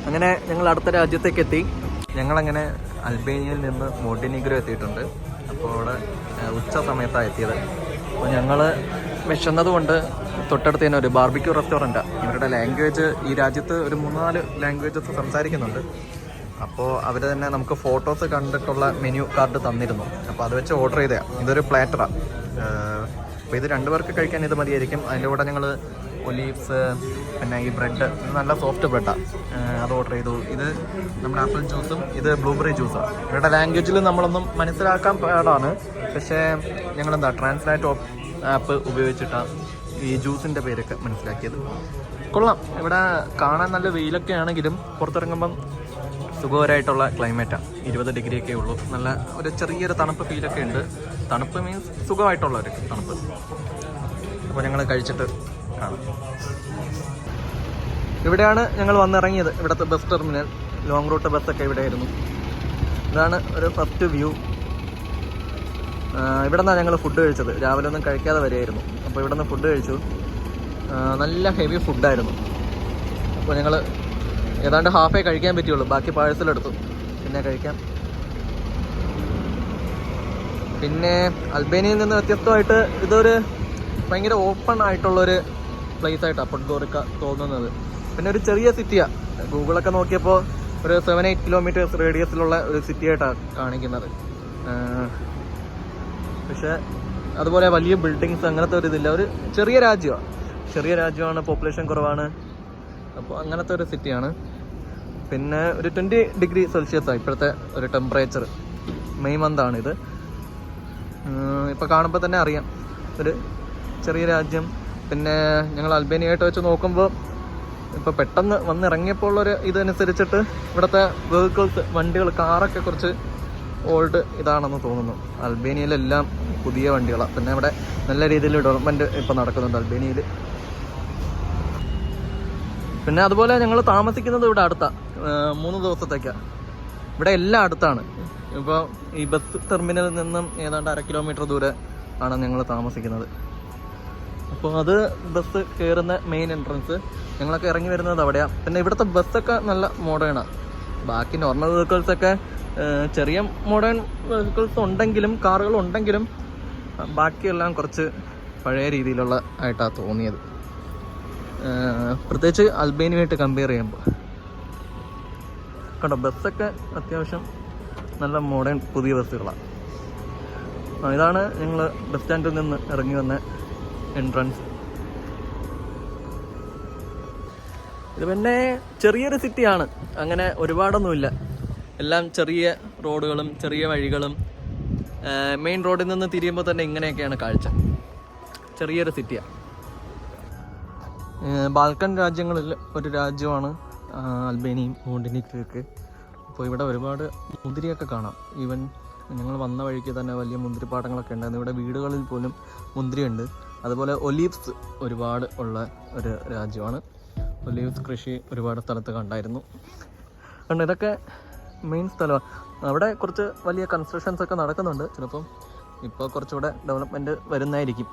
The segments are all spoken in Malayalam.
അങ്ങനെ ഞങ്ങൾ അടുത്ത രാജ്യത്തേക്ക് എത്തി. ഞങ്ങളങ്ങനെ അൽബേനിയയിൽ നിന്ന് മോണ്ടിനീഗ്രോ എത്തിയിട്ടുണ്ട്. അപ്പോൾ അവിടെ ഉച്ച സമയത്താണ് എത്തിയത്. അപ്പോൾ ഞങ്ങൾ വിശന്നതുകൊണ്ട് തൊട്ടടുത്ത് തന്നെ ഒരു ബാർബിക്യൂ റെസ്റ്റോറൻറ്റാണ്. ഇവരുടെ ലാംഗ്വേജ് ഈ രാജ്യത്ത് ഒരു 3-4 ലാംഗ്വേജസ് സംസാരിക്കുന്നുണ്ട്. അപ്പോൾ അവർ തന്നെ നമുക്ക് ഫോട്ടോസ് കണ്ടിട്ടുള്ള മെനു കാർഡ് തന്നിരുന്നു. അപ്പോൾ അത് വെച്ച് ഓർഡർ ചെയ്തതാണ്. ഇതൊരു പ്ലാറ്ററാണ്. അപ്പോൾ ഇത് 2 പേർക്ക് കഴിക്കാൻ ഇത് മതിയായിരിക്കും. അതിൻ്റെ കൂടെ ഞങ്ങൾ ഒലീവ്സ്, പിന്നെ ഈ ബ്രെഡ്, നല്ല സോഫ്റ്റ് ബ്രെഡാണ്, അത് ഓർഡർ ചെയ്തു. ഇത് നമ്മുടെ ആപ്പിൾ ജ്യൂസും ഇത് ബ്ലൂബെറി ജ്യൂസാണ്. ഇവരുടെ ലാംഗ്വേജിൽ നമ്മളൊന്നും മനസ്സിലാക്കാൻ പാടാണ്. പക്ഷേ ഞങ്ങളെന്താ ട്രാൻസ്ലേറ്റ് ആപ്പ് ഉപയോഗിച്ചിട്ടാണ് ഈ ജ്യൂസിൻ്റെ പേരൊക്കെ മനസ്സിലാക്കിയത്. കൊള്ളാം. ഇവിടെ കാണാൻ നല്ല വെയിലൊക്കെ ആണെങ്കിലും പുറത്തിറങ്ങുമ്പം സുഖകരമായിട്ടുള്ള ക്ലൈമറ്റാണ്. 20 ഡിഗ്രിയൊക്കെ ഉള്ളൂ. നല്ല ഒരു ചെറിയൊരു തണുപ്പ് ഫീലൊക്കെ ഉണ്ട്. തണുപ്പ് മീൻസ് സുഖമായിട്ടുള്ള ഒരു തണുപ്പ്. അപ്പോൾ ഞങ്ങൾ കഴിച്ചിട്ട് കാണാം. ഇവിടെയാണ് ഞങ്ങൾ വന്നിറങ്ങിയത്. ഇവിടുത്തെ ബസ് ടെർമിനൽ. ലോങ് റൂട്ട് ബസ്സൊക്കെ ഇവിടെയായിരുന്നു. ഇതാണ് ഒരു ഫസ്റ്റ് വ്യൂ. ഇവിടെ നിന്നാണ് ഞങ്ങൾ ഫുഡ് കഴിച്ചത്. രാവിലെ ഒന്നും കഴിക്കാതെ വരികയായിരുന്നു. അപ്പോൾ ഇവിടെ നിന്ന് ഫുഡ് കഴിച്ചു. നല്ല ഹെവി ഫുഡായിരുന്നു. അപ്പോൾ ഞങ്ങൾ ഏതാണ്ട് ഹാഫേ കഴിക്കാൻ പറ്റുള്ളൂ. ബാക്കി പാഴ്സലെടുത്തു. പിന്നെ കഴിക്കാം. പിന്നെ അൽബേനിയയിൽ നിന്ന് വ്യത്യസ്തമായിട്ട് ഇതൊരു ഭയങ്കര ഓപ്പൺ ആയിട്ടുള്ളൊരു പ്ലേസ് ആയിട്ടാണ് പൊഡ്ഗോറിക്ക തോന്നുന്നത്. പിന്നെ ഒരു ചെറിയ സിറ്റിയാണ്. ഗൂഗിളൊക്കെ നോക്കിയപ്പോൾ ഒരു 7-8 കിലോമീറ്റേഴ്സ് റേഡിയസിലുള്ള ഒരു സിറ്റി ആയിട്ടാണ് കാണിക്കുന്നത്. പക്ഷേ അതുപോലെ വലിയ ബിൽഡിങ്സ് അങ്ങനത്തെ ഒരു ഇതില്ല. ഒരു ചെറിയ രാജ്യമാണ്. പോപ്പുലേഷൻ കുറവാണ്. അപ്പോൾ അങ്ങനത്തെ ഒരു സിറ്റിയാണ്. പിന്നെ ഒരു 20 ഡിഗ്രി സെൽഷ്യസാണ് ഇപ്പോഴത്തെ ഒരു ടെമ്പറേച്ചർ. മെയ് മന്താണിത്. ഇപ്പോൾ കാണുമ്പോൾ തന്നെ അറിയാം ഒരു ചെറിയ രാജ്യം. പിന്നെ ഞങ്ങൾ അൽബേനിയായിട്ട് വെച്ച് നോക്കുമ്പോൾ ഇപ്പോൾ പെട്ടെന്ന് വന്നിറങ്ങിയപ്പോൾ ഉള്ളൊരു ഇതനുസരിച്ചിട്ട് ഇവിടുത്തെ വെഹിക്കിൾസ്, വണ്ടികൾ, കാറൊക്കെ കുറച്ച് ഓൾഡ് ഇതാണെന്ന് തോന്നുന്നു. അൽബേനിയയിലെല്ലാം പുതിയ വണ്ടികളാണ്. പിന്നെ ഇവിടെ നല്ല രീതിയിൽ ഡെവലപ്മെൻറ്റ് ഇപ്പോൾ നടക്കുന്നുണ്ട് അൽബേനിയയിൽ. പിന്നെ അതുപോലെ ഞങ്ങൾ താമസിക്കുന്നത് ഇവിടെ അടുത്താണ്. 3 ദിവസത്തേക്കാണ്. ഇവിടെ എല്ലാം അടുത്താണ്. ഇപ്പോൾ ഈ ബസ് ടെർമിനലിൽ നിന്നും ഏതാണ്ട് 1/2 കിലോമീറ്റർ ദൂരെ ആണ് ഞങ്ങൾ താമസിക്കുന്നത്. അപ്പോൾ അത് ബസ് കയറുന്ന മെയിൻ എൻട്രൻസ്. ഞങ്ങളൊക്കെ ഇറങ്ങി വരുന്നത് അവിടെയാണ്. പിന്നെ ഇവിടുത്തെ ബസ്സൊക്കെ നല്ല മോഡേണാണ്. ബാക്കി നോർമൽ വെഹിക്കിൾസൊക്കെ ചെറിയ മോഡേൺ വെഹിക്കിൾസ് ഉണ്ടെങ്കിലും, കാറുകൾ ഉണ്ടെങ്കിലും, ബാക്കിയെല്ലാം കുറച്ച് പഴയ രീതിയിലുള്ള ആയിട്ടാണ് തോന്നിയത്. പ്രത്യേകിച്ച് അൽബേനിയുമായിട്ട് കമ്പയർ ചെയ്യുമ്പോൾ കണ്ടോ, ബസ്സൊക്കെ അത്യാവശ്യം നല്ല മോഡേൺ പുതിയ ബസ്സുകളാണ്. ഇതാണ് ഞങ്ങൾ ബസ് സ്റ്റാൻഡിൽ നിന്ന് ഇറങ്ങി വന്ന എൻട്രൻസ്. ഇത് പിന്നെ ചെറിയൊരു സിറ്റിയാണ്. അങ്ങനെ ഒരുപാടൊന്നുമില്ല. എല്ലാം ചെറിയ റോഡുകളും ചെറിയ വഴികളും. മെയിൻ റോഡിൽ നിന്ന് തിരിയുമ്പോൾ തന്നെ ഇങ്ങനെയൊക്കെയാണ് കാഴ്ച. ചെറിയൊരു സിറ്റിയാണ്. ബാൽക്കൻ രാജ്യങ്ങളിൽ ഒരു രാജ്യമാണ് അൽബേനിയയും മോണ്ടിനീഗ്രോയൊക്കെ. അപ്പോൾ ഇവിടെ ഒരുപാട് മുന്തിരിയൊക്കെ കാണാം. ഈവൻ ഞങ്ങൾ വന്ന വഴിക്ക് തന്നെ വലിയ മുന്തിരിപ്പാടങ്ങളൊക്കെ ഉണ്ടായിരുന്നു. ഇവിടെ വീടുകളിൽ പോലും മുന്തിരിയുണ്ട്. അതുപോലെ ഒലീവ്സ് ഒരുപാട് ഉള്ള ഒരു രാജ്യമാണ്. ഒലീവ്സ് കൃഷി ഒരുപാട് സ്ഥലത്ത് കണ്ടായിരുന്നു. കാരണം ഇതൊക്കെ മെയിൻ സ്ഥലമാണ്. അവിടെ കുറച്ച് വലിയ കൺസ്ട്രക്ഷൻസ് ഒക്കെ നടക്കുന്നുണ്ട്. ചിലപ്പം ഇപ്പോൾ കുറച്ചുകൂടെ ഡെവലപ്മെൻറ്റ് വരുന്നതായിരിക്കും.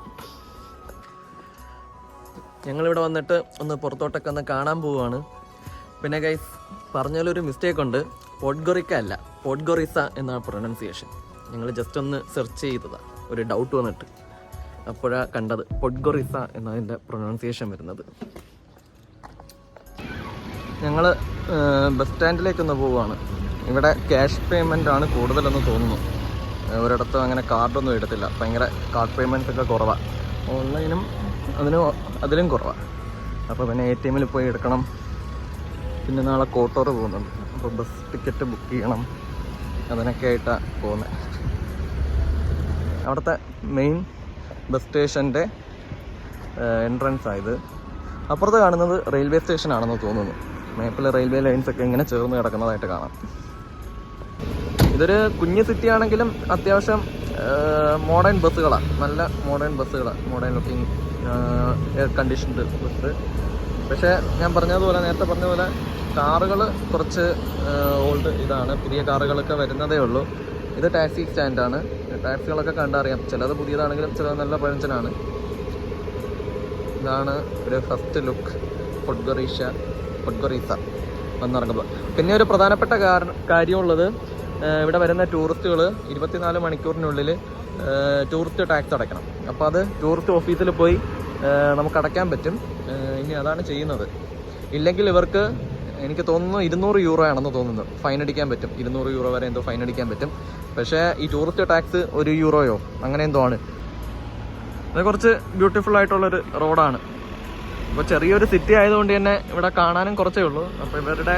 ഞങ്ങളിവിടെ വന്നിട്ട് ഒന്ന് പുറത്തോട്ടൊക്കെ ഒന്ന് കാണാൻ പോവുകയാണ്. പിന്നെ ഗൈസ്, പറഞ്ഞാലൊരു മിസ്റ്റേക്ക് ഉണ്ട്. പോഡ്ഗോറിക്ക അല്ല, പോഡ്ഗോറിസ എന്നാണ് പ്രൊനൗൺസിയേഷൻ. ഞങ്ങൾ ജസ്റ്റ് ഒന്ന് സെർച്ച് ചെയ്തതാണ്, ഒരു ഡൗട്ട് വന്നിട്ട്. അപ്പോഴാണ് കണ്ടത് പോഡ്ഗോറിസ എന്നതിൻ്റെ പ്രൊനൗൺസിയേഷൻ വരുന്നത്. ഞങ്ങൾ ബസ് സ്റ്റാൻഡിലേക്കൊന്ന് പോവുകയാണ്. ഇവിടെ ക്യാഷ് പേയ്മെൻ്റ് ആണ് കൂടുതലെന്ന് തോന്നുന്നു. ഒരിടത്തും അങ്ങനെ കാർഡൊന്നും എടുത്തില്ല. ഭയങ്കര കാർഡ് പേയ്മെൻറ്റ്സ് ഒക്കെ കുറവാണ്. ഓൺലൈനും അതിലും കുറവാണ്. അപ്പോൾ പിന്നെ ATMൽ പോയി എടുക്കണം. പിന്നെ നാളെ കോട്ടോർ പോകുന്നുണ്ട്. അപ്പോൾ ബസ് ടിക്കറ്റ് ബുക്ക് ചെയ്യണം. അതിനൊക്കെ ആയിട്ടാണ് പോകുന്നത്. അവിടുത്തെ മെയിൻ ബസ് സ്റ്റേഷൻ്റെ എൻട്രൻസ് ആയത്. അപ്പുറത്ത് കാണുന്നത് റെയിൽവേ സ്റ്റേഷനാണെന്ന് തോന്നുന്നു. മേപ്പിൽ റെയിൽവേ ലൈൻസൊക്കെ ഇങ്ങനെ ചേർന്ന് കിടക്കുന്നതായിട്ട് കാണാം. ഇതൊരു കുഞ്ഞ് സിറ്റി ആണെങ്കിലും അത്യാവശ്യം മോഡേൺ ബസ്സുകളാണ്. നല്ല മോഡേൺ ബസ്സുകളാണ്. Modern looking air conditioned bus. പക്ഷേ ഞാൻ നേരത്തെ പറഞ്ഞതുപോലെ കാറുകൾ കുറച്ച് ഓൾഡ് ഇതാണ്. പുതിയ കാറുകളൊക്കെ വരുന്നതേ ഉള്ളൂ. ഇത് ടാക്സി സ്റ്റാൻഡാണ്. ടാക്സികളൊക്കെ കണ്ടറിയാം. ചിലത് പുതിയതാണെങ്കിലും ചിലത് നല്ല പഴഞ്ചനാണ്. ഇതാണ് ഒരു ഫസ്റ്റ് ലുക്ക് പൊഡ്ഗോറീസ. വന്നിറങ്ങുമ്പോൾ. പിന്നെ ഒരു പ്രധാനപ്പെട്ട കാര്യമുള്ളത്, ഇവിടെ വരുന്ന ടൂറിസ്റ്റുകൾ 24 മണിക്കൂറിനുള്ളിൽ ടൂറിസ്റ്റ് ടാക്സ് അടയ്ക്കണം. അപ്പോൾ അത് ടൂറിസ്റ്റ് ഓഫീസിൽ പോയി നമുക്ക് അടയ്ക്കാൻ പറ്റും. ഇനി അതാണ് ചെയ്യുന്നത്. ഇല്ലെങ്കിൽ ഇവർക്ക് എനിക്ക് തോന്നുന്നു 200 യൂറോ ആണെന്ന് തോന്നുന്നു ഫൈൻ അടിക്കാൻ പറ്റും. 200 യൂറോ വരെ എന്തോ ഫൈൻ അടിക്കാൻ പറ്റും. പക്ഷേ ഈ ടൂറിസ്റ്റ് ടാക്സ് 1 യൂറോയോ അങ്ങനെ എന്തോ ആണ്. അത് കുറച്ച് ബ്യൂട്ടിഫുൾ ആയിട്ടുള്ളൊരു റോഡാണ്. അപ്പോൾ ചെറിയൊരു സിറ്റി ആയതുകൊണ്ട് തന്നെ ഇവിടെ കാണാനും കുറച്ചേ ഉള്ളൂ. അപ്പോൾ ഇവരുടെ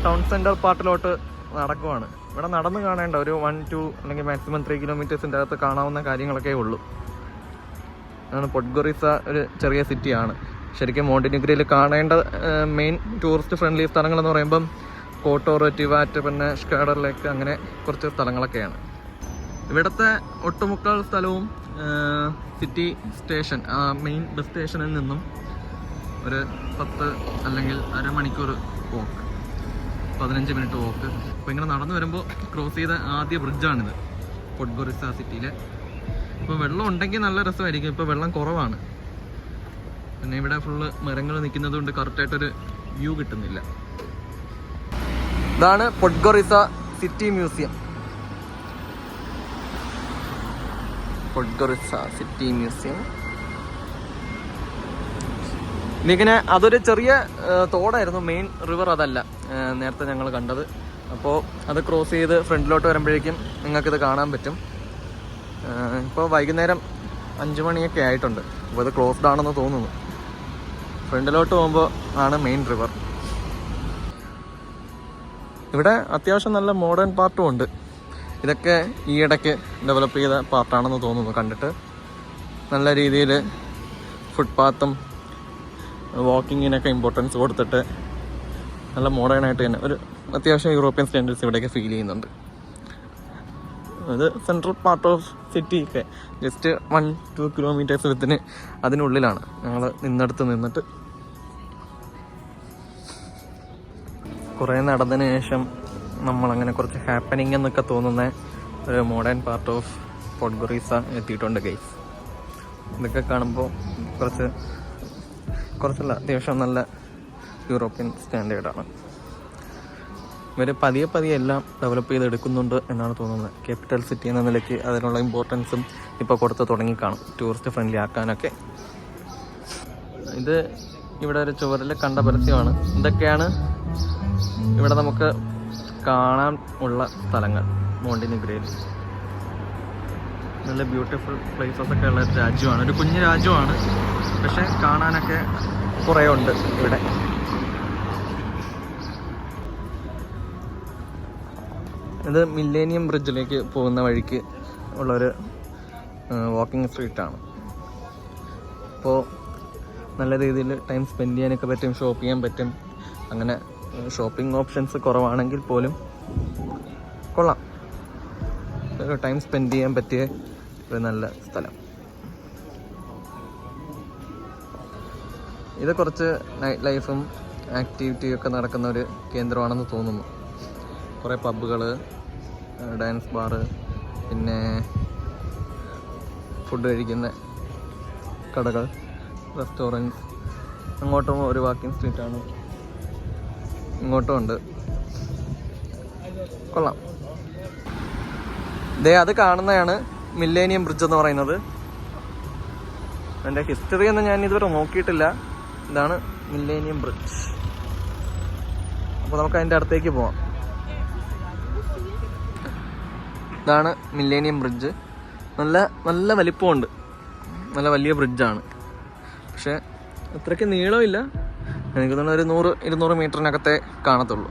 ടൗൺ സെൻറ്റർ പാർട്ടിലോട്ട് നടക്കുവാണ്. ഇവിടെ നടന്ന് കാണേണ്ട ഒരു 1-2 അല്ലെങ്കിൽ മാക്സിമം 3 കിലോമീറ്റേഴ്സിൻ്റെ അകത്ത് കാണാവുന്ന കാര്യങ്ങളൊക്കെ ഉള്ളൂ. ആണ് പൊഡ്ഗോറിസ. ഒരു ചെറിയ സിറ്റിയാണ്. ശരിക്കും മോണ്ടിനിഗ്രോയിൽ കാണേണ്ട മെയിൻ ടൂറിസ്റ്റ് ഫ്രണ്ട്ലി സ്ഥലങ്ങളെന്ന് പറയുമ്പം കോട്ടോറ്, ടിവാറ്റ്, പിന്നെ സ്കാഡർ ലേക്ക്, അങ്ങനെ കുറച്ച് സ്ഥലങ്ങളൊക്കെയാണ്. ഇവിടുത്തെ ഒട്ടുമുക്കാൽ സ്ഥലവും സിറ്റി സ്റ്റേഷൻ, മെയിൻ ബസ് സ്റ്റേഷനിൽ നിന്നും ഒരു 10 അല്ലെങ്കിൽ അരമണിക്കൂർ വോക്ക്, 15 മിനിറ്റ് വോക്ക്. അപ്പോൾ ഇങ്ങനെ നടന്നു വരുമ്പോൾ ക്രോസ് ചെയ്ത ആദ്യ ബ്രിഡ്ജാണിത് പൊഡ്ഗോറിസ സിറ്റിയിലെ. ഇപ്പോൾ വെള്ളം ഉണ്ടെങ്കിൽ നല്ല രസമായിരിക്കും. ഇപ്പോൾ വെള്ളം കുറവാണ്. പിന്നെ ഇവിടെ ഫുള്ള് മരങ്ങൾ നിൽക്കുന്നത് കൊണ്ട് കറക്റ്റായിട്ടൊരു വ്യൂ കിട്ടുന്നില്ല. ഇതാണ് Podgorica city museum. Podgorica city museum. ഇതിങ്ങനെ അതൊരു ചെറിയ തോടായിരുന്നു. മെയിൻ റിവർ അതല്ല നേരത്തെ ഞങ്ങൾ കണ്ടത്. അപ്പോൾ അത് ക്രോസ് ചെയ്ത് ഫ്രണ്ടിലോട്ട് വരുമ്പോഴേക്കും നിങ്ങൾക്കിത് കാണാൻ പറ്റും. ഇപ്പോൾ വൈകുന്നേരം 5 മണിയൊക്കെ ആയിട്ടുണ്ട്. അപ്പോൾ ഇത് ക്ലോസ്ഡ് ആണെന്ന് തോന്നുന്നു. ഫ്രണ്ടിലോട്ട് പോകുമ്പോൾ ആണ് മെയിൻ റിവർ. ഇവിടെ അത്യാവശ്യം നല്ല മോഡേൺ പാർട്ടും ഉണ്ട്. ഇതൊക്കെ ഈയിടയ്ക്ക് ഡെവലപ്പ് ചെയ്ത പാർട്ടാണെന്ന് തോന്നുന്നു. കണ്ടിട്ട് നല്ല രീതിയിൽ ഫുട്പാത്തും വാക്കിങ്ങിനൊക്കെ ഇമ്പോർട്ടൻസ് കൊടുത്തിട്ട് നല്ല മോഡേണായിട്ട് തന്നെ ഒരു അത്യാവശ്യം യൂറോപ്യൻ സ്റ്റാൻഡേർഡ്സ് ഇവിടെയൊക്കെ ഫീൽ ചെയ്യുന്നുണ്ട്. അത് സെൻട്രൽ പാർട്ട് ഓഫ് സിറ്റി ഒക്കെ ജസ്റ്റ് 1-2 കിലോമീറ്റേഴ്സ് വിത്തിന് അതിനുള്ളിലാണ്. ഞങ്ങൾ നിന്നിട്ട് കുറേ നടന്നതിന് ശേഷം നമ്മളങ്ങനെ കുറച്ച് ഹാപ്പനിങ് എന്നൊക്കെ തോന്നുന്ന ഒരു മോഡേൺ പാർട്ട് ഓഫ് പൊഡ്ഗോറിസ എത്തിയിട്ടുണ്ട് ഗൈസ്. ഇതൊക്കെ കാണുമ്പോൾ കുറച്ചല്ല അത്യാവശ്യം നല്ല യൂറോപ്യൻ സ്റ്റാൻഡേർഡാണ്. ഇവർ പതിയെ എല്ലാം ഡെവലപ്പ് ചെയ്തെടുക്കുന്നുണ്ട് എന്നാണ് തോന്നുന്നത്. ക്യാപിറ്റൽ സിറ്റി എന്ന നിലയ്ക്ക് അതിനുള്ള ഇമ്പോർട്ടൻസും ഇപ്പോൾ കൊടുത്ത് തുടങ്ങിക്കാണും, ടൂറിസ്റ്റ് ഫ്രണ്ട്ലി ആക്കാനൊക്കെ. ഇത് ഇവിടെ ഒരു ചുവരിൽ കണ്ട പരസ്യമാണ്. ഇതൊക്കെയാണ് ഇവിടെ നമുക്ക് കാണാൻ ഉള്ള സ്ഥലങ്ങൾ മോണ്ടിനിഗ്രോയിൽ. നല്ല ബ്യൂട്ടിഫുൾ പ്ലേസസ് ഒക്കെ ഉള്ള രാജ്യമാണ്. ഒരു കുഞ്ഞു രാജ്യമാണ്, പക്ഷെ കാണാനൊക്കെ കുറേ ഉണ്ട് ഇവിടെ. ഇത് മില്ലേനിയം ബ്രിഡ്ജിലേക്ക് പോകുന്ന വഴിക്ക് ഉള്ളൊരു വാക്കിംഗ് സ്ട്രീറ്റാണ്. അപ്പോൾ നല്ല രീതിയിൽ ടൈം സ്പെൻഡ് ചെയ്യാനൊക്കെ പറ്റും, ഷോപ്പ് ചെയ്യാൻ പറ്റും. അങ്ങനെ ഷോപ്പിംഗ് ഓപ്ഷൻസ് കുറവാണെങ്കിൽ പോലും കൊള്ളാം. ഒരു ടൈം സ്പെൻഡ് ചെയ്യാൻ പറ്റിയ ഒരു നല്ല സ്ഥലം. ഇത് കുറച്ച് നൈറ്റ് ലൈഫും ആക്ടിവിറ്റിയും ഒക്കെ നടക്കുന്ന ഒരു കേന്ദ്രമാണെന്ന് തോന്നുന്നു. കുറേ പബ്ബുകൾ, ഡാൻസ് ബാറ്, പിന്നെ ഫുഡ് കഴിക്കുന്ന കടകൾ, റെസ്റ്റോറൻറ്റ്സ്. അങ്ങോട്ടും ഒരു വാക്കിംഗ് സ്ട്രീറ്റാണ്, ഇങ്ങോട്ടും ഉണ്ട്. കൊള്ളാം. അത് കാണുന്നതാണ് മില്ലേനിയം ബ്രിഡ്ജ് എന്ന് പറയുന്നത്. എൻ്റെ ഹിസ്റ്ററി ഒന്നും ഞാൻ ഇതുവരെ നോക്കിയിട്ടില്ല. ഇതാണ് മില്ലേനിയം ബ്രിഡ്ജ്. അപ്പോൾ നമുക്ക് അതിൻ്റെ അടുത്തേക്ക് പോവാം. ഇതാണ് മില്ലേനിയം ബ്രിഡ്ജ്. നല്ല വലിപ്പമുണ്ട്. നല്ല വലിയ ബ്രിഡ്ജാണ്. പക്ഷേ അത്രയ്ക്ക് നീളമില്ല. എനിക്ക് തോന്നുന്നു ഒരു 100-200 മീറ്ററിനകത്തെ കാണത്തുള്ളൂ.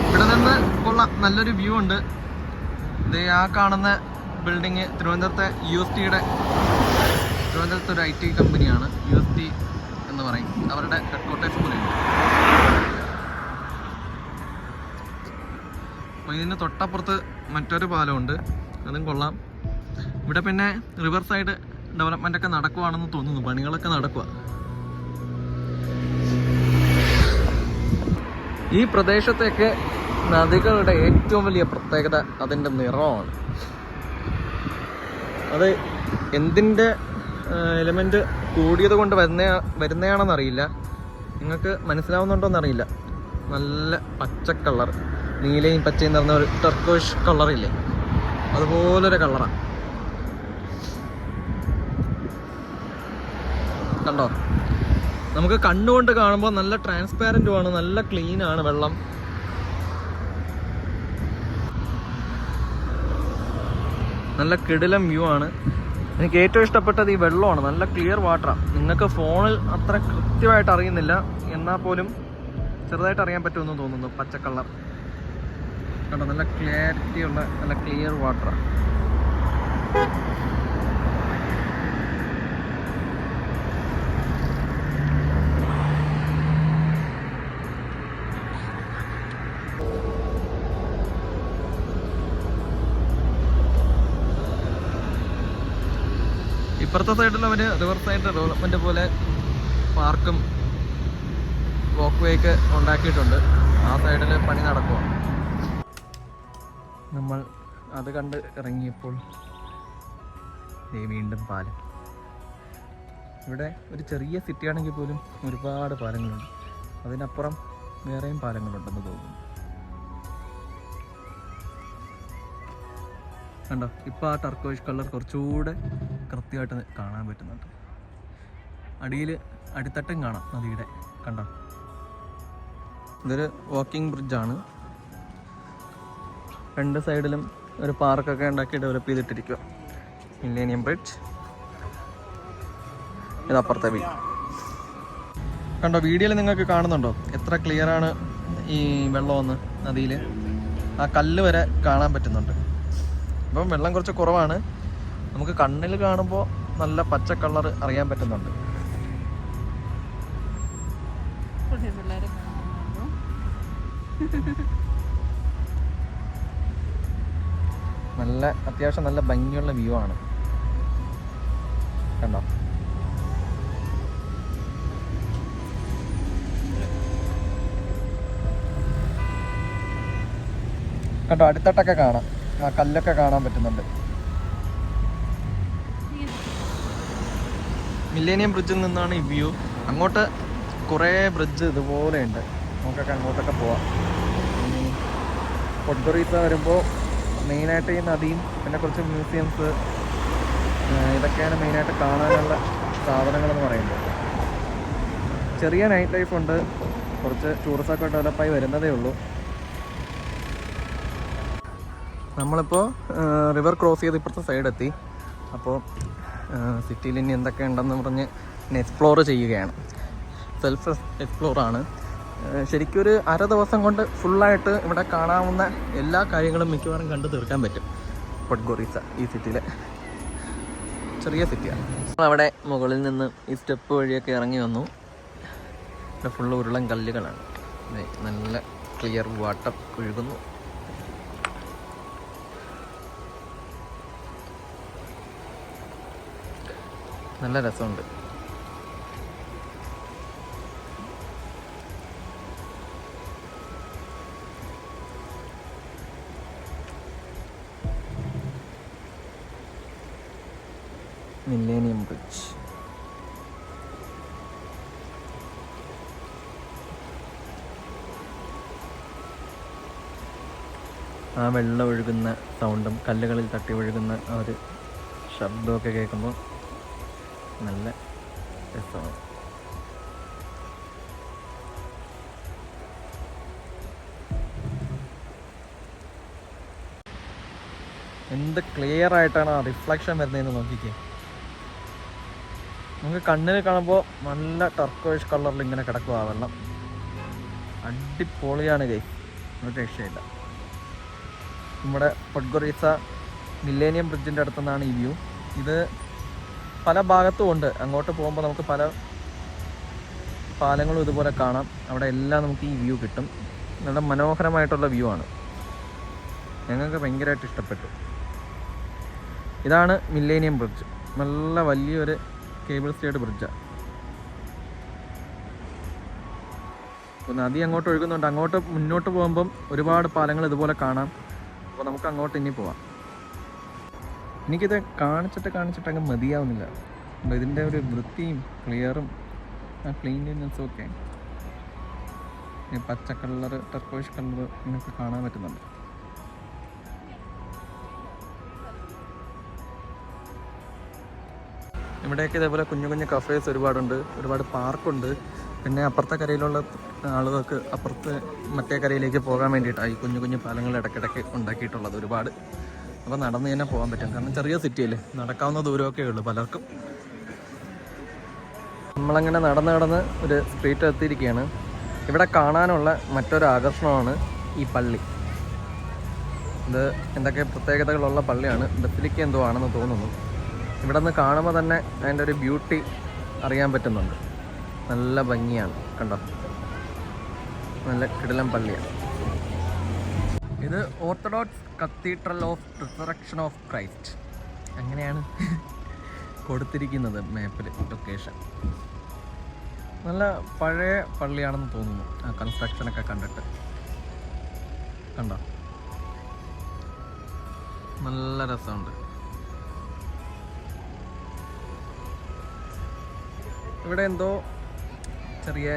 ഇവിടെ നിന്ന് കൊള്ളാം, നല്ലൊരു വ്യൂ ഉണ്ട്. ഇത് ആ കാണുന്ന ബിൽഡിങ് തിരുവനന്തപുരത്തെ തിരുവനന്തപുരത്തെ ഒരു IT കമ്പനിയാണ്. UST എന്ന് പറയും. അവരുടെ ഹെഡ്ക്വാർട്ടേഴ്സ് പോലെയുണ്ട്. അപ്പോൾ ഇതിന് തൊട്ടപ്പുറത്ത് മറ്റൊരു പാലമുണ്ട്, അതും കൊള്ളാം. ഇവിടെ പിന്നെ റിവർ സൈഡ് ഡെവലപ്മെൻ്റ് ഒക്കെ നടക്കുവാണെന്ന് തോന്നുന്നു. പണികളൊക്കെ നടക്കുക. ഈ പ്രദേശത്തേക്ക് നദികളുടെ ഏറ്റവും വലിയ പ്രത്യേകത അതിൻ്റെ നിറമാണ്. അത് എന്തിൻ്റെ എലിമെൻ്റ് കൂടിയത് കൊണ്ട് വരുന്നതാണെന്നറിയില്ല. നിങ്ങൾക്ക് മനസ്സിലാവുന്നുണ്ടോയെന്ന് അറിയില്ല. നല്ല പച്ച കളർ, നീലയും പച്ചയും നിറഞ്ഞ ഒരു ടർക്കോഷ് കളറില്ലേ, അതുപോലൊരു കളറാണ്. കണ്ടോ? നമുക്ക് കണ്ണുകൊണ്ട് കാണുമ്പോൾ നല്ല ട്രാൻസ്പാരൻറ്റുമാണ്, നല്ല ക്ലീനാണ് വെള്ളം. നല്ല കിടിലം വ്യൂ ആണ്. എനിക്ക് ഏറ്റവും ഇഷ്ടപ്പെട്ടത് ഈ വെള്ളമാണ്. നല്ല ക്ലിയർ വാട്ടറാണ്. നിങ്ങൾക്ക് ഫോണിൽ അത്ര കൃത്യമായിട്ട് അറിയുന്നില്ല, എന്നാൽ പോലും ചെറുതായിട്ട് അറിയാൻ പറ്റുമെന്ന് തോന്നുന്നു. പച്ച കളർ കണ്ടോ? നല്ല ക്ലാരിറ്റി ഉള്ള നല്ല ക്ലിയർ വാട്ടറാണ്. ഇപ്പുറത്തെ സൈഡിൽ അവർ റിവർ സൈഡ് ഡെവലപ്മെൻറ്റ് പോലെ പാർക്കും വാക്ക് വേക്ക് ഉണ്ടാക്കിയിട്ടുണ്ട്. ആ സൈഡിൽ പണി നടക്കുക. നമ്മൾ അത് കണ്ട് ഇറങ്ങിയപ്പോൾ വീണ്ടും പാലം. ഇവിടെ ഒരു ചെറിയ സിറ്റി ആണെങ്കിൽ പോലും ഒരുപാട് പാലങ്ങളുണ്ട്. അതിനപ്പുറം വേറെയും പാലങ്ങളുണ്ടെന്ന് തോന്നുന്നു. കണ്ടോ? ഇപ്പോൾ ആ ടർക്കോയിഷ് കളർ കുറച്ചുകൂടെ കൃത്യമായിട്ട് കാണാൻ പറ്റുന്നുണ്ട്. അടിത്തട്ടും കാണാം നദിയുടെ. കണ്ടോ? ഇതൊരു വാക്കിംഗ് ബ്രിഡ്ജാണ്. രണ്ട് സൈഡിലും ഒരു പാർക്കൊക്കെ ഉണ്ടാക്കി ഡെവലപ്പ് ചെയ്തിട്ടിരിക്കുക. Millennium bridge. ഇതപ്പുറത്തെ വീട്. കണ്ടോ? വീഡിയോയിൽ നിങ്ങൾക്ക് കാണുന്നുണ്ടോ എത്ര ക്ലിയറാണ് ഈ വെള്ളമെന്ന്? നദിയിൽ ആ കല്ല് വരെ കാണാൻ പറ്റുന്നുണ്ട്. ഇപ്പം വെള്ളം കുറച്ച് കുറവാണ്. നമുക്ക് കണ്ണിൽ കാണുമ്പോൾ നല്ല പച്ച കളർ അറിയാൻ പറ്റുന്നുണ്ട്. നല്ല അത്യാവശ്യം നല്ല ഭംഗിയുള്ള വ്യൂ ആണ്. കണ്ടോ? കണ്ടോ? അടിത്തട്ടൊക്കെ കാണാം. ആ കല്ലൊക്കെ കാണാൻ പറ്റുന്നുണ്ട്. മില്ലേനിയം ബ്രിഡ്ജിൽ നിന്നാണ് ഈ വ്യൂ. അങ്ങോട്ട് കുറേ ബ്രിഡ്ജ് ഇതുപോലെ ഉണ്ട്. നമുക്കൊക്കെ അങ്ങോട്ടൊക്കെ പോവാം. പൊഡ്ഗൊറീസ വരുമ്പോൾ മെയിനായിട്ട് ഈ നദിയും പിന്നെ കുറച്ച് മ്യൂസിയംസ്, ഇതൊക്കെയാണ് മെയിനായിട്ട് കാണാനുള്ള സാധനങ്ങളെന്ന് പറയുന്നത്. ചെറിയ നൈറ്റ് ലൈഫ് ഉണ്ട്. കുറച്ച് ടൂറിസമൊക്കെ ഡെവലപ്പായി വരുന്നതേ ഉള്ളൂ. നമ്മളിപ്പോൾ റിവർ ക്രോസ് ചെയ്ത് ഇപ്പുറത്തെ സൈഡ് എത്തി. അപ്പോൾ സിറ്റിയിൽ ഇനി എന്തൊക്കെ ഉണ്ടെന്ന് പറഞ്ഞ് ഇനി എക്സ്പ്ലോർ ചെയ്യുകയാണ്. സെൽഫ് എക്സ്പ്ലോറാണ്. ശരിക്കും ഒരു അര ദിവസം കൊണ്ട് ഫുള്ളായിട്ട് ഇവിടെ കാണാവുന്ന എല്ലാ കാര്യങ്ങളും മിക്കവാറും കണ്ടു തീർക്കാൻ പറ്റും. പൊഡ്ഗൊറീസ ഈ സിറ്റിയിലെ ചെറിയ സിറ്റിയാണ്. നമ്മളവിടെ മുകളിൽ നിന്ന് ഈ സ്റ്റെപ്പ് വഴിയൊക്കെ ഇറങ്ങി വന്നു. ഇവിടെ ഫുള്ള് ഉരുളൻ കല്ലുകളാണ്. നല്ല ക്ലിയർ വാട്ടർ ഒഴുകുന്നു. നല്ല രസമുണ്ട്. Millennium bridge. ആ വെള്ളം ഒഴുകുന്ന സൗണ്ടും കല്ലുകളിൽ തട്ടി ഒഴുകുന്ന ആ ഒരു ശബ്ദമൊക്കെ കേൾക്കുമ്പോൾ നല്ല രസമാണ്. എന്ത് ക്ലിയർ ആയിട്ടാണ് ആ റിഫ്ലക്ഷൻ വരുന്നതെന്ന് നോക്കിക്കേ. നമുക്ക് കണ്ണിൽ കാണുമ്പോൾ നല്ല ടർക്കോയിഷ് കളറിൽ ഇങ്ങനെ കിടക്കുക ആ വെള്ളം. അടിപൊളിയാണ് ഗൈസ്, ഒരു രക്ഷയില്ല. നമ്മുടെ പൊഡ്ഗൊറീസ മില്ലേനിയം ബ്രിഡ്ജിൻ്റെ അടുത്തുനിന്നാണ് ഈ വ്യൂ. ഇത് പല ഭാഗത്തും ഉണ്ട്. അങ്ങോട്ട് പോകുമ്പോൾ നമുക്ക് പല പാലങ്ങളും ഇതുപോലെ കാണാം. അവിടെ എല്ലാം നമുക്ക് ഈ വ്യൂ കിട്ടും. നല്ല മനോഹരമായിട്ടുള്ള വ്യൂ ആണ്. ഞങ്ങൾക്ക് ഭയങ്കരമായിട്ട് ഇഷ്ടപ്പെട്ടു. ഇതാണ് മില്ലേനിയം ബ്രിഡ്ജ്. നല്ല വലിയൊരു കേബിൾ സ്റ്റേഡ് ബ്രിഡ്ജാണ്. അപ്പോൾ നദി അങ്ങോട്ട് ഒഴുകുന്നുണ്ട്. അങ്ങോട്ട് മുന്നോട്ട് പോകുമ്പം ഒരുപാട് പാലങ്ങൾ ഇതുപോലെ കാണാം. അപ്പോൾ നമുക്ക് അങ്ങോട്ട് ഇനി പോവാം. എനിക്കിത് കാണിച്ചിട്ട് അങ്ങ് മതിയാവുന്നില്ല. ഇതിൻ്റെ ഒരു വൃത്തിയും ക്ലിയറും ആ ക്ലീൻനെസ്സും ഒക്കെ ഈ പച്ച കളർ, ടർക്കോയിഷ് കളർ എന്നൊക്കെ കാണാൻ പറ്റുന്നുണ്ട്. ഇവിടെയൊക്കെ ഇതേപോലെ കുഞ്ഞു കുഞ്ഞു കഫേസ് ഒരുപാടുണ്ട്, ഒരുപാട് പാർക്കുണ്ട്. പിന്നെ അപ്പുറത്തെ കരയിലുള്ള ആളുകൾക്ക് അപ്പുറത്ത് മറ്റേ കരയിലേക്ക് പോകാൻ വേണ്ടിയിട്ടാണ് ഈ കുഞ്ഞു കുഞ്ഞു പാലങ്ങൾ ഇടയ്ക്കിടയ്ക്ക് ഉണ്ടാക്കിയിട്ടുള്ളത് ഒരുപാട്. അപ്പോൾ നടന്ന് തന്നെ പോകാൻ പറ്റും, കാരണം ചെറിയ സിറ്റിയല്ലേ, നടക്കാവുന്ന ദൂരമൊക്കെ ഉള്ളൂ പലർക്കും. നമ്മളങ്ങനെ നടന്ന് ഒരു സ്ട്രീറ്റ് എത്തിയിരിക്കുകയാണ്. ഇവിടെ കാണാനുള്ള മറ്റൊരു ആകർഷണമാണ് ഈ പള്ളി. ഇത് എന്തൊക്കെ പ്രത്യേകതകളുള്ള പള്ളിയാണ്, ബസിലിക്ക എന്തോ ആണെന്ന് തോന്നുന്നു. ഇവിടെ നിന്ന് കാണുമ്പോൾ തന്നെ അതിൻ്റെ ഒരു ബ്യൂട്ടി അറിയാൻ പറ്റുന്നുണ്ട്. നല്ല ഭംഗിയാണ്, കണ്ടോ, നല്ല കിടിലൻ പള്ളിയാണ്. ഇത് orthodox cathedral of resurrection of Christ, അങ്ങനെയാണ് കൊടുത്തിരിക്കുന്നത് മാപ്പിൽ ലൊക്കേഷൻ. നല്ല പഴയ പള്ളിയാണെന്ന് തോന്നുന്നു ആ കൺസ്ട്രക്ഷനൊക്കെ കണ്ടിട്ട്. കണ്ടോ, നല്ല രസമുണ്ട്. ഇവിടെ എന്തോ ചെറിയ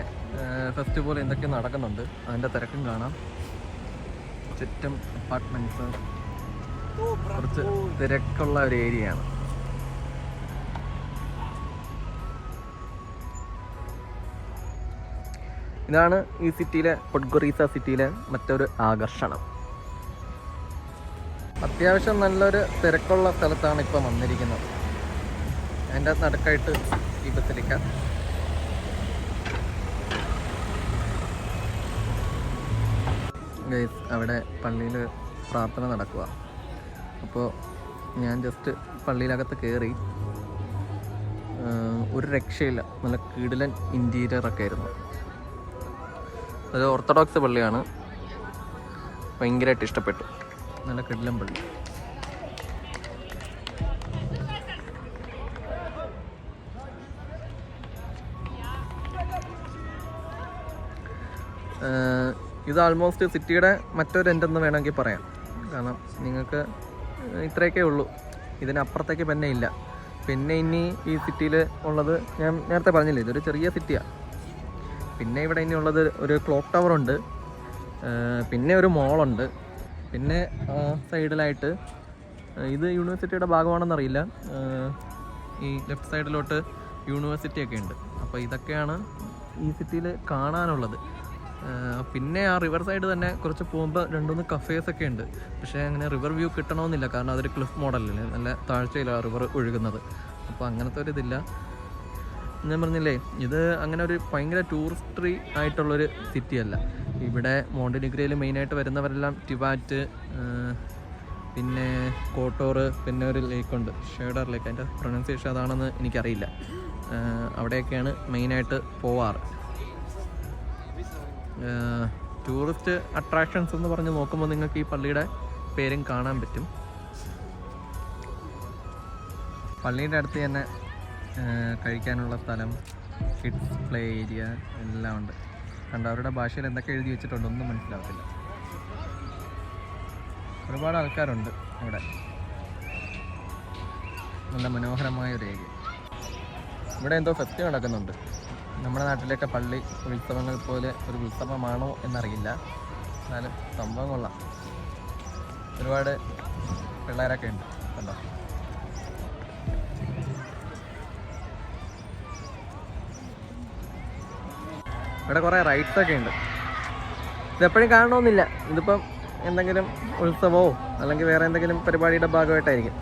ഫെസ്റ്റിവൽ എന്തൊക്കെ നടക്കുന്നുണ്ട്, അതിൻ്റെ തിരക്കും കാണാം. ചുറ്റും അപ്പാർട്ട്മെൻറ്റ്സ്, കുറച്ച് തിരക്കുള്ള ഒരു ഏരിയയാണ്. ഇതാണ് ഈ സിറ്റിയിലെ, പൊഡ്ഗൊറീസ സിറ്റിയിലെ മറ്റൊരു ആകർഷണം. അത്യാവശ്യം നല്ലൊരു തിരക്കുള്ള സ്ഥലത്താണ് ഇപ്പം വന്നിരിക്കുന്നത്. അതിൻ്റെ നടുക്കായിട്ട് ഈ ബസിലിക്ക. ഗൈസ്, അവിടെ പള്ളിയിൽ പ്രാർത്ഥന നടക്കുക. അപ്പോൾ ഞാൻ ജസ്റ്റ് പള്ളിയിലകത്ത് കയറി. ഒരു രക്ഷയില്ല, നല്ല കിടിലൻ ഇൻറ്റീരിയറൊക്കെ ആയിരുന്നു. അത് ഓർത്തഡോക്സ് പള്ളിയാണ്, ഭയങ്കരമായിട്ട് ഇഷ്ടപ്പെട്ടു. നല്ല കിടിലൻ പള്ളി. ഇത് ആൾമോസ്റ്റ് സിറ്റിയുടെ മറ്റൊരു എൻഡെന്ന് വേണമെങ്കിൽ പറയാം. കാരണം നിങ്ങൾക്ക് ഇത്രയൊക്കെ ഉള്ളൂ, ഇതിനപ്പുറത്തേക്ക് പിന്നെ ഇല്ല. പിന്നെ ഇനി ഈ സിറ്റിയിൽ ഉള്ളത് ഞാൻ നേരത്തെ പറഞ്ഞില്ലേ, ഇതൊരു ചെറിയ സിറ്റിയാണ്. പിന്നെ ഇവിടെ ഇനി ഉള്ളത് ഒരു ക്ലോക്ക് ടവറുണ്ട്, പിന്നെ ഒരു മോളുണ്ട്, പിന്നെ സൈഡിലായിട്ട് ഇത് യൂണിവേഴ്സിറ്റിയുടെ ഭാഗമാണെന്നറിയില്ല, ഈ ലെഫ്റ്റ് സൈഡിലോട്ട് യൂണിവേഴ്സിറ്റിയൊക്കെ ഉണ്ട്. അപ്പോൾ ഇതൊക്കെയാണ് ഈ സിറ്റിയിൽ കാണാനുള്ളത്. പിന്നെ ആ റിവർ സൈഡ് തന്നെ കുറച്ച് പോകുമ്പോൾ 2-3 കഫേസൊക്കെ ഉണ്ട്. പക്ഷേ അങ്ങനെ റിവർ വ്യൂ കിട്ടണമെന്നില്ല, കാരണം അതൊരു ക്ലിഫ് മോഡലല്ലേ, നല്ല താഴ്ചയിലാണ് റിവർ ഒഴുകുന്നത്. അപ്പോൾ അങ്ങനത്തെ ഒരു ഇതില്ല. ഞാൻ പറഞ്ഞില്ലേ, ഇത് അങ്ങനെ ഒരു ഭയങ്കര ടൂറിസ്റ്ററി ആയിട്ടുള്ളൊരു സിറ്റിയല്ല. ഇവിടെ മോണ്ടിനിഗ്രോയിൽ മെയിനായിട്ട് വരുന്നവരെല്ലാം ടിവാറ്റ്, പിന്നെ കോട്ടോർ, പിന്നെ ഒരു ലേക്കുണ്ട്, ഷേഡർ ലേക്ക്, അതിൻ്റെ പ്രൊനൗൺസിയേഷൻ അതാണെന്ന് എനിക്കറിയില്ല. അവിടെയൊക്കെയാണ് മെയിനായിട്ട് പോവാറ്. ടൂറിസ്റ്റ് അട്രാക്ഷൻസ് എന്ന് പറഞ്ഞ് നോക്കുമ്പോൾ നിങ്ങൾക്ക് ഈ പള്ളിയുടെ പേരും കാണാൻ പറ്റും. പള്ളിയുടെ അടുത്ത് തന്നെ കഴിക്കാനുള്ള സ്ഥലം, കിഡ്സ് പ്ലേ ഏരിയ എല്ലാം ഉണ്ട്. കണ്ട, അവരുടെ ഭാഷയിൽ എന്തൊക്കെ എഴുതി വെച്ചിട്ടുണ്ട് ഒന്നും മനസ്സിലാവത്തില്ല. ഒരുപാട് ആൾക്കാരുണ്ട് ഇവിടെ. നല്ല മനോഹരമായ ഒരു ഏരിയ. ഇവിടെ എന്തോ ഫെസ്റ്റ് നടക്കുന്നുണ്ട്. നമ്മുടെ നാട്ടിലൊക്കെ പള്ളി ഉത്സവങ്ങൾ പോലെ ഒരു ഉത്സവമാണോ എന്നറിയില്ല, എന്നാലും സംഭവം കൊള്ളാം. ഒരുപാട് പിള്ളേരൊക്കെ ഉണ്ട്, കണ്ടോ. ഇവിടെ കുറേ റൈഡ്സൊക്കെ ഉണ്ട്. ഇതെപ്പോഴും കാണണമെന്നില്ല, ഇതിപ്പം എന്തെങ്കിലും ഉത്സവമോ അല്ലെങ്കിൽ വേറെ എന്തെങ്കിലും പരിപാടിയുടെ ഭാഗമായിട്ടായിരിക്കും.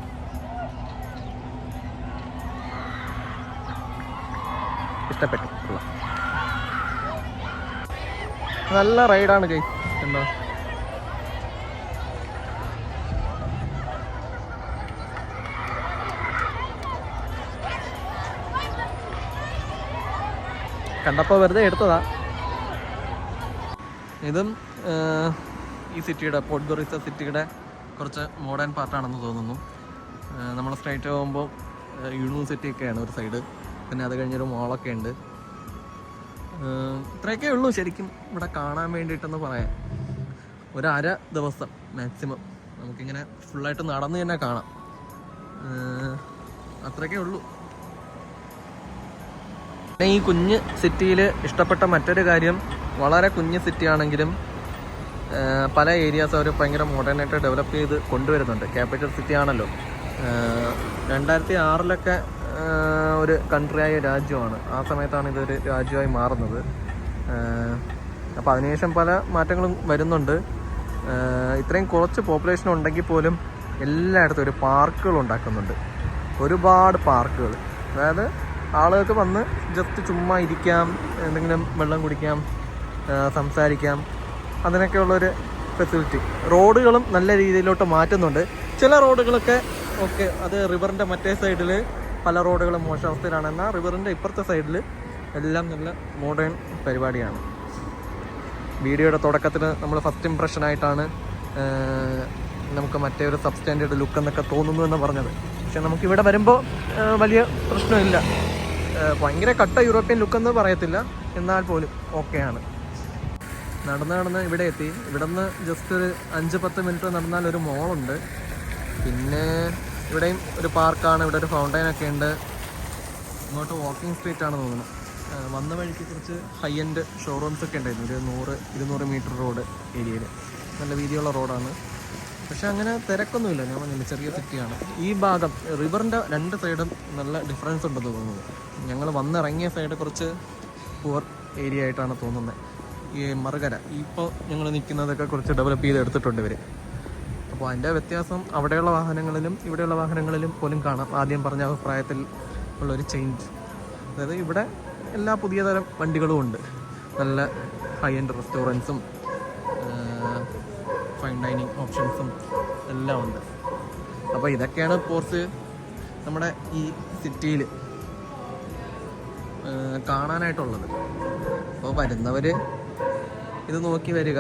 ഇഷ്ടപ്പെട്ടു, നല്ല റൈഡാണ് ഗൈസ്, കണ്ടോ. കണ്ടപ്പോൾ വെറുതെ എടുത്തതാ. ഇതും ഈ സിറ്റിയുടെ, പോഡ്ഗൊറീസ സിറ്റിയുടെ കുറച്ച് മോഡേൺ പാർട്ടാണെന്ന് തോന്നുന്നു. നമ്മൾ സ്ട്രൈറ്റ് പോകുമ്പോൾ യൂണിവേഴ്സിറ്റിയൊക്കെയാണ് ഒരു സൈഡ്, പിന്നെ അത് കഴിഞ്ഞൊരു മോളൊക്കെ ഉണ്ട്. ഇത്രയൊക്കെ ഉള്ളൂ ശരിക്കും ഇവിടെ കാണാൻ വേണ്ടിയിട്ടെന്ന് പറയാം. ഒരര ദിവസം മാക്സിമം നമുക്കിങ്ങനെ ഫുള്ളായിട്ട് നടന്ന് തന്നെ കാണാം, അത്രയൊക്കെ ഉള്ളൂ. പിന്നെ ഈ കുഞ്ഞ് സിറ്റിയിൽ ഇഷ്ടപ്പെട്ട മറ്റൊരു കാര്യം, വളരെ കുഞ്ഞ് സിറ്റി ആണെങ്കിലും പല ഏരിയാസ് അവർ ഭയങ്കര മോഡേണായിട്ട് ഡെവലപ്പ് ചെയ്ത് കൊണ്ടുവരുന്നുണ്ട്. ക്യാപിറ്റൽ സിറ്റി ആണല്ലോ. 2006 ഒരു കൺട്രിയായ രാജ്യമാണ്. ആ സമയത്താണ് ഇതൊരു രാജ്യമായി മാറുന്നത്. അപ്പോൾ അതിനുശേഷം പല മാറ്റങ്ങളും വരുന്നുണ്ട്. ഇത്രയും കുറച്ച് പോപ്പുലേഷൻ ഉണ്ടെങ്കിൽ പോലും എല്ലായിടത്തും ഒരു പാർക്കുകൾ ഉണ്ടാക്കുന്നുണ്ട്. ഒരുപാട് പാർക്കുകൾ. അതായത് ആളുകൾക്ക് വന്ന് ജസ്റ്റ് ചുമ്മാ ഇരിക്കാം, എന്തെങ്കിലും വെള്ളം കുടിക്കാം, സംസാരിക്കാം, അതിനൊക്കെയുള്ളൊരു ഫെസിലിറ്റി. റോഡുകളും നല്ല രീതിയിലോട്ട് മാറ്റുന്നുണ്ട്. ചില റോഡുകളൊക്കെ ഓക്കെ, അത് റിവറിൻ്റെ മറ്റേ സൈഡിൽ പല റോഡുകളും മോശാവസ്ഥയിലാണ്. എന്നാൽ റിവറിൻ്റെ ഇപ്പുറത്തെ സൈഡിൽ എല്ലാം നല്ല മോഡേൺ പരിപാടിയാണ്. വീഡിയോയുടെ തുടക്കത്തിൽ നമ്മൾ ഫസ്റ്റ് ഇംപ്രഷനായിട്ടാണ് നമുക്ക് മറ്റേ ഒരു സബ്സ്റ്റാൻഡേർഡ് ലുക്ക് എന്നൊക്കെ തോന്നുന്നു എന്ന് പറഞ്ഞത്. പക്ഷെ നമുക്കിവിടെ വരുമ്പോൾ വലിയ പ്രശ്നമില്ല. ഭയങ്കര കട്ട യൂറോപ്യൻ ലുക്കെന്ന് പറയത്തില്ല, എന്നാൽ പോലും ഓക്കെയാണ്. നടന്ന് ഇവിടെ എത്തി. ഇവിടെ നിന്ന് ജസ്റ്റ് ഒരു 5-10 മിനിറ്റ് നടന്നാൽ ഒരു മോളുണ്ട്. പിന്നെ ഇവിടെയും ഒരു പാർക്കാണ്. ഇവിടെ ഒരു ഫൗണ്ടൈനൊക്കെ ഉണ്ട്. ഇങ്ങോട്ട് വാക്കിംഗ് സ്ട്രീറ്റ് ആണ് തോന്നുന്നു. വന്ന വഴിക്ക് കുറച്ച് ഹൈ എൻഡ് ഷോറൂംസ് ഒക്കെ ഉണ്ടായിരുന്നു. ഒരു 100-200 മീറ്റർ റോഡ് ഏരിയയിൽ. നല്ല വീതിയുള്ള റോഡാണ്. പക്ഷെ അങ്ങനെ തിരക്കൊന്നുമില്ല. ഞാൻ പറഞ്ഞില്ല, ചെറിയ സിറ്റിയാണ്. ഈ ഭാഗം റിവറിൻ്റെ 2 സൈഡും നല്ല ഡിഫറൻസ് ഉണ്ടെന്ന് തോന്നുന്നു. ഞങ്ങൾ വന്നിറങ്ങിയ സൈഡ് കുറച്ച് പുവർ ഏരിയ ആയിട്ടാണ് തോന്നുന്നത്. ഈ മറുകര ഇപ്പോൾ ഞങ്ങൾ നിൽക്കുന്നതൊക്കെ കുറച്ച് ഡെവലപ്പ് ചെയ്ത് എടുത്തിട്ടുണ്ട് ഇവർ. അപ്പോൾ അതിൻ്റെ വ്യത്യാസം അവിടെയുള്ള വാഹനങ്ങളിലും ഇവിടെയുള്ള വാഹനങ്ങളിലും പോലും കാണാം. ആദ്യം പറഞ്ഞ അഭിപ്രായത്തിൽ ഉള്ളൊരു ചേഞ്ച്. അതായത് ഇവിടെ എല്ലാ പുതിയ തരം വണ്ടികളും ഉണ്ട്. നല്ല ഹൈ എൻഡ് റെസ്റ്റോറൻറ്റ്സും ഫൈൻ ഡൈനിങ് ഓപ്ഷൻസും എല്ലാം ഉണ്ട്. അപ്പോൾ ഇതൊക്കെയാണ് പോർച്ച് നമ്മുടെ ഈ സിറ്റിയിൽ കാണാനായിട്ടുള്ളത്. അപ്പോൾ വരുന്നവർ ഇത് നോക്കി വരിക.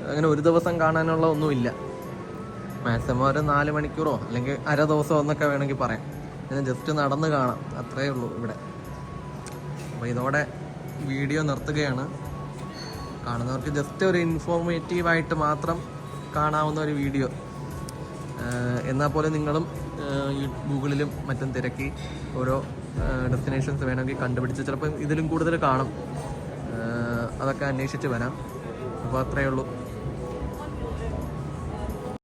അങ്ങനെ ഒരു ദിവസം കാണാനുള്ള ഒന്നുമില്ല. മാക്സിമം ഒരു 4 മണിക്കൂറോ അല്ലെങ്കിൽ അര ദിവസമോ എന്നൊക്കെ വേണമെങ്കിൽ പറയാം. ഞാൻ ജസ്റ്റ് നടന്ന് കാണാം, അത്രയേ ഉള്ളൂ ഇവിടെ. അപ്പോൾ ഇതോടെ വീഡിയോ നിർത്തുകയാണ്. കാണുന്നവർക്ക് ജസ്റ്റ് ഒരു ഇൻഫോർമേറ്റീവായിട്ട് മാത്രം കാണാവുന്ന ഒരു വീഡിയോ. എന്നാൽ പോലും നിങ്ങളും ഗൂഗിളിലും മറ്റും തിരക്കി ഓരോ ഡെസ്റ്റിനേഷൻസ് വേണമെങ്കിൽ കണ്ടുപിടിച്ച് ചിലപ്പോൾ ഇതിലും കൂടുതൽ കാണും. അതൊക്കെ അന്വേഷിച്ച് വരാം. അപ്പോൾ അത്രയേ ഉള്ളൂ.